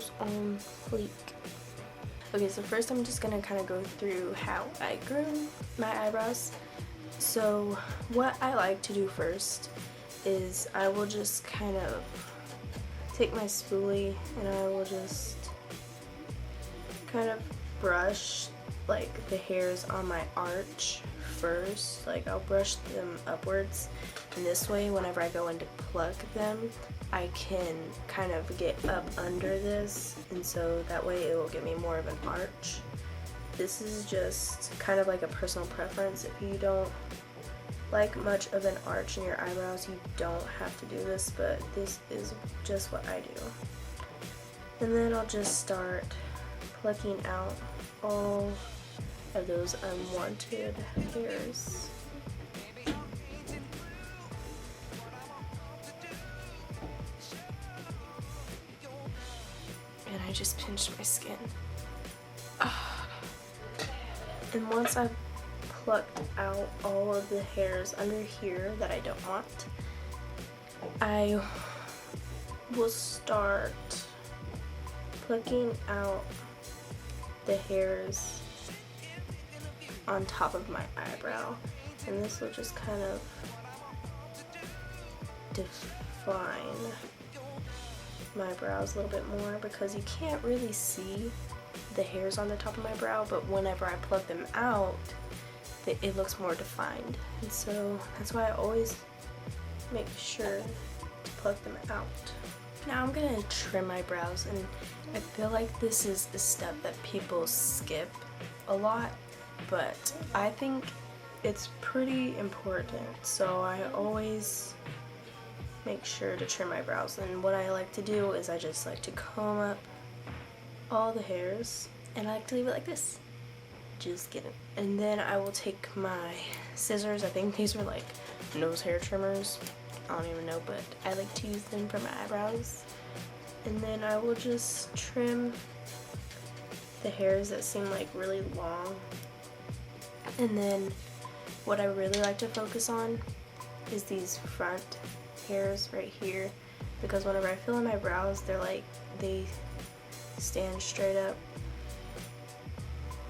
eyebrows on fleek. Okay, so first I'm just gonna kind of go through how I grew my eyebrows. So what I like to do first is I will just kind of take my spoolie and I will just kind of brush like the hairs on my arch first. Like I'll brush them upwards, and this way whenever I go in to pluck them I can kind of get up under this, and so that way it will give me more of an arch. This is just kind of like a personal preference. If you don't like much of an arch in your eyebrows, you don't have to do this, but this is just what I do. And then I'll just start plucking out all of those unwanted hairs. And I just pinched my skin. And once I've plucked out all of the hairs under here that I don't want, I will start plucking out the hairs on top of my eyebrow, and this will just kind of define my brows a little bit more, because you can't really see the hairs on the top of my brow, but whenever I pluck them out it looks more defined, and so that's why I always make sure to pluck them out. Now I'm gonna trim my brows, and I feel like this is the step that people skip a lot, but I think it's pretty important, so I always make sure to trim my brows. And what I like to do is I just like to comb up all the hairs, and I like to leave it like this. Just kidding. And then I will take my scissors. I think these were like nose hair trimmers, I don't even know, but I like to use them for my eyebrows. And then I will just trim the hairs that seem like really long. And then what I really like to focus on is these front hairs right here, because whenever I fill in my brows, they're like, they stand straight up,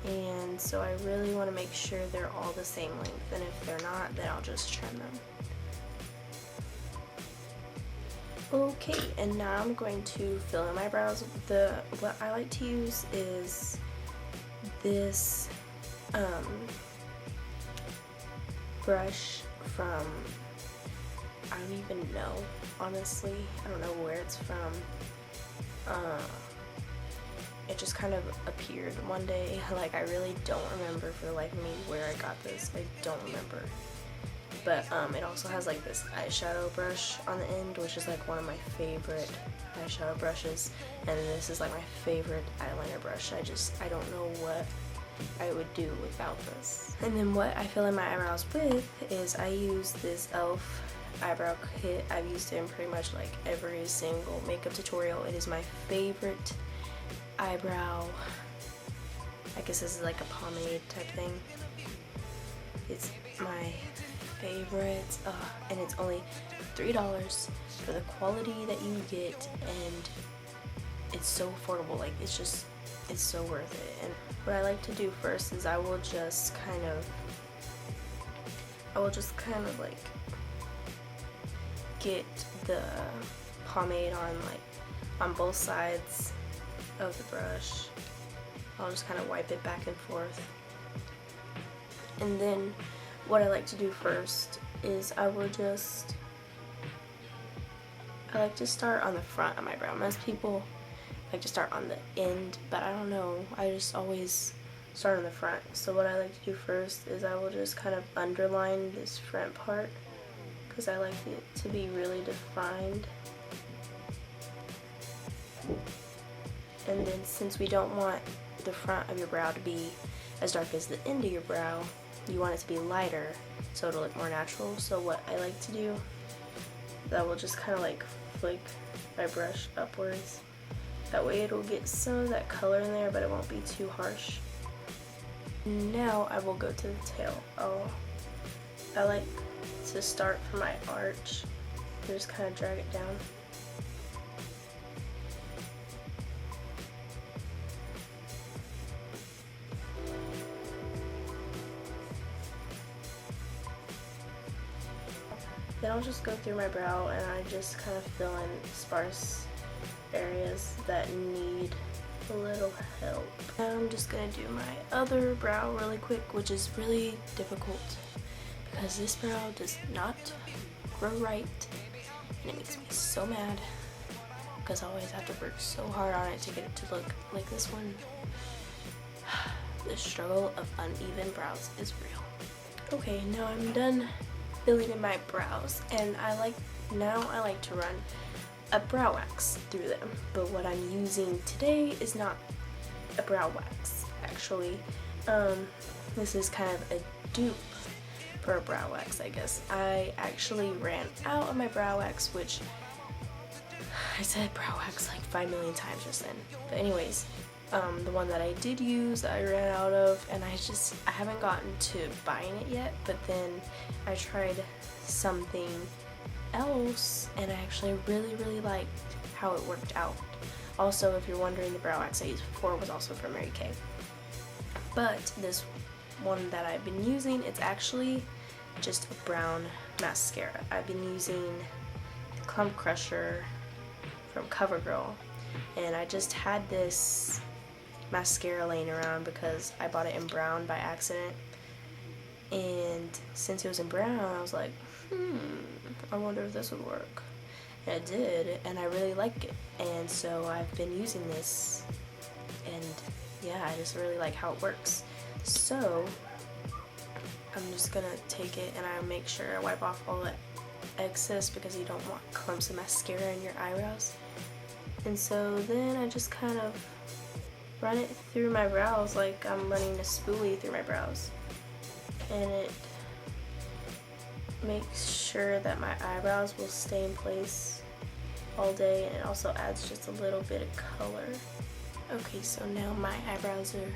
and so I really want to make sure they're all the same length, and if they're not, then I'll just trim them. Okay, and now I'm going to fill in my brows. What I like to use is this brush from, I don't even know, honestly, I don't know where it's from. It just kind of appeared one day. Like, I really don't remember for the life of me where I got this. I don't remember. But it also has like this eyeshadow brush on the end, which is like one of my favorite eyeshadow brushes, and this is like my favorite eyeliner brush. I don't know what I would do without this. And then what I fill in my eyebrows with is I use this e.l.f. eyebrow kit. I've used it in pretty much like every single makeup tutorial. It is my favorite eyebrow, I guess this is like a pomade type thing. It's my favorite, and it's only $3 for the quality that you get, and it's so affordable. Like, it's so worth it. And what I like to do first is I will just kind of like get the pomade on both sides of the brush. I'll just kind of wipe it back and forth. And then what I like to do first is I like to start on the front of my brow. Most people like to start on the end, but I don't know, I just always start on the front. So what I like to do first is I will just kind of underline this front part, because I like it to be really defined. And then since we don't want the front of your brow to be as dark as the end of your brow, you want it to be lighter so it'll look more natural. So what I like to do is I will just kind of like flick my brush upwards. That way it'll get some of that color in there, but it won't be too harsh. Now I will go to the tail. I like to start from my arch and just kind of drag it down. Then I'll just go through my brow and I just kind of fill in sparse areas that need a little help. Now I'm just gonna do my other brow really quick, which is really difficult because this brow does not grow right, and it makes me so mad because I always have to work so hard on it to get it to look like this one. The struggle of uneven brows is real. Okay, now I'm done filling in my brows, and I like to run a brow wax through them, but what I'm using today is not a brow wax. Actually, this is kind of a dupe for a brow wax, I guess. I actually ran out of my brow wax, which I said brow wax like 5 million times just then. But anyways, the one that I did use, I ran out of, and I haven't gotten to buying it yet, but then I tried something else and I actually really liked how it worked out. Also, if you're wondering, the brow wax I used before was also from Mary Kay. But this one that I've been using, it's actually just a brown mascara. I've been using the Clump Crusher from CoverGirl, and I just had this mascara laying around because I bought it in brown by accident, and since it was in brown, I was like, I wonder if this would work. And it did, and I really like it, and so I've been using this, and yeah, I just really like how it works. So I'm just gonna take it and I make sure I wipe off all the excess because you don't want clumps of mascara in your eyebrows. And so then I just kind of run it through my brows like I'm running a spoolie through my brows, and it makes sure that my eyebrows will stay in place all day, and it also adds just a little bit of color. Okay, so now my eyebrows are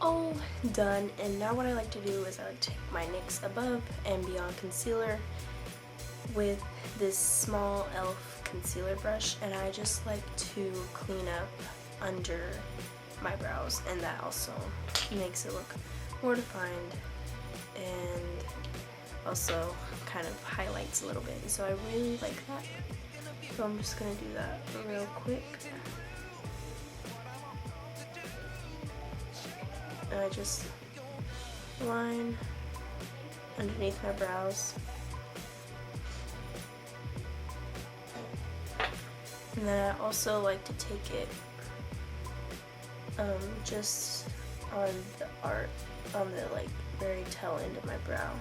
all done, and now what I like to do is I like to take my NYX Above and Beyond concealer with this small e.l.f. concealer brush, and I just like to clean up under my brows, and that also makes it look more defined and also kind of highlights a little bit, so I really like that. So I'm just gonna do that real quick, and I just line underneath my brows, and then I also like to take it just on the like very tail end of my brow.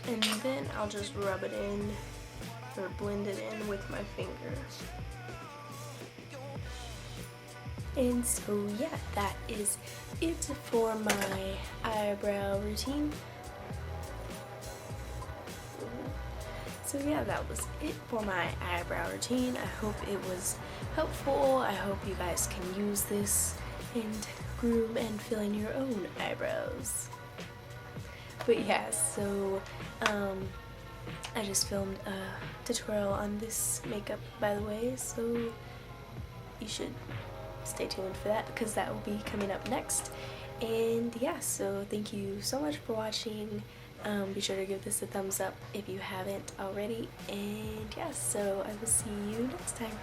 And then I'll just rub it in or blend it in with my finger. And so yeah, that is it for my eyebrow routine. So yeah, that was it for my eyebrow routine. I hope it was helpful. I hope you guys can use this and groom and fill in your own eyebrows. But yeah, so I just filmed a tutorial on this makeup, by the way, so you should stay tuned for that because that will be coming up next. And yeah, so thank you so much for watching. Be sure to give this a thumbs up if you haven't already, and yeah, so I will see you next time.